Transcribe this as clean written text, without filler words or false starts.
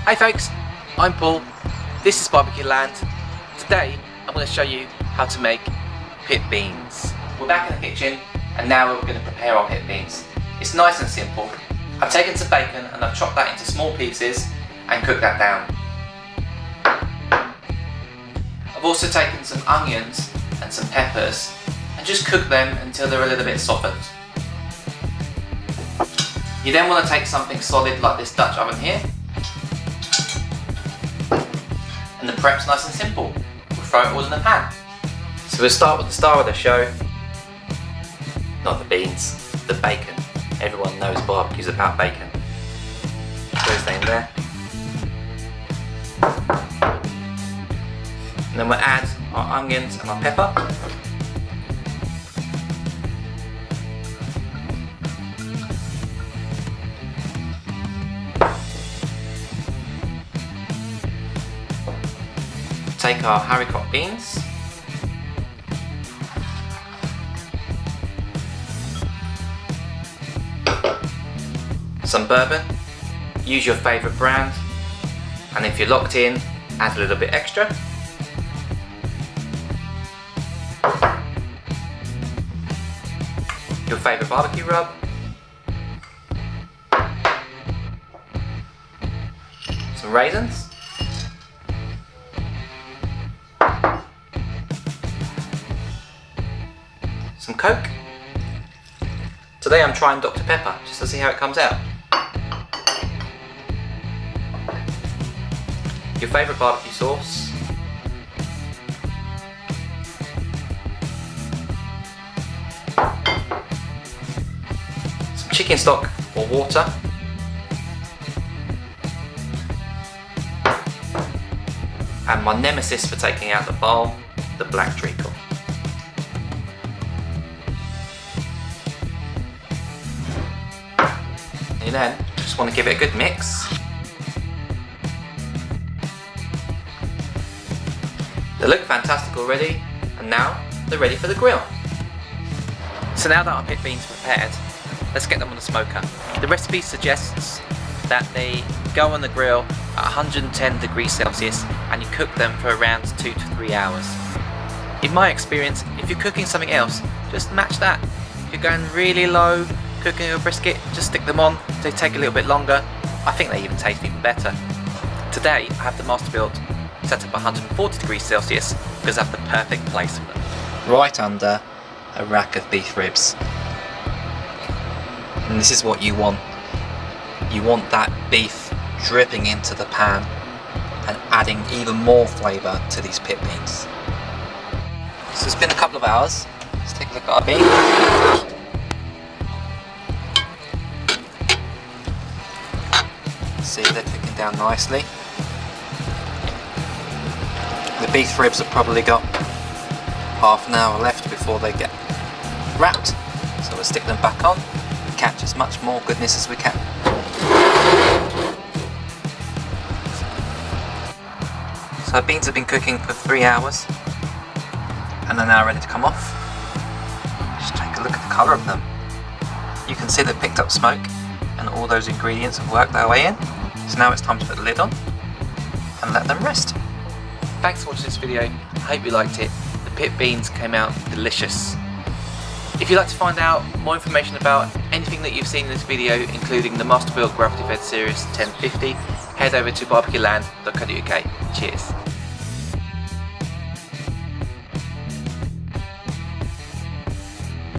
Hey folks, I'm Paul, this is BBQLAND. Today I'm going to show you how to make pit beans. We're back in the kitchen and now we're going to prepare our pit beans. It's nice and simple. I've taken some bacon and I've chopped that into small pieces and cooked that down. I've also taken some onions and some peppers and just cooked them until they're a little bit softened. You then want to take something solid like this Dutch oven here. And the prep's nice and simple. We'll throw it all in the pan. So we'll start with the star of the show. Not the beans, the bacon. Everyone knows barbecue's about bacon. Goes in there. And then we'll add our onions and our pepper. Take our haricot beans. Some bourbon. Use your favourite brand. And if you're locked in, add a little bit extra. Your favourite BBQ Rub. Some raisins. Some Coke. Today I'm trying Dr. Pepper, just to see how it comes out. Your favourite BBQ sauce. Some chicken stock or water. And my nemesis for taking out the bowl, the black treacle. And then just want to give it a good mix. They look fantastic already, and now they're ready for the grill. So now that our pit beans are prepared, let's get them on the smoker. The recipe suggests that they go on the grill at 110 degrees Celsius and you cook them for around 2 to 3 hours. In my experience, if you're cooking something else, just match that. If you're going really low, cooking your brisket, just stick them on. They take a little bit longer. I think they even taste even better. Today I have the Masterbuilt set up 140 degrees Celsius because I have the perfect place for them. Right under a rack of beef ribs. And this is what you want. You want that beef dripping into the pan and adding even more flavour to these pit beans. So it's been a couple of hours. Let's take a look at our beef. See, they're cooking down nicely. The beef ribs have probably got half an hour left before they get wrapped, so we'll stick them back on and catch as much more goodness as we can. So our beans have been cooking for 3 hours and they're now ready to come off. Just take a look at the colour of them. You can see they've picked up smoke and all those ingredients have worked their way in. So now it's time to put the lid on and let them rest. Thanks for watching this video. I hope you liked it. The pit beans came out delicious. If you'd like to find out more information about anything that you've seen in this video, including the Masterbuilt Gravity Series 1050, head over to bbqland.co.uk. Cheers.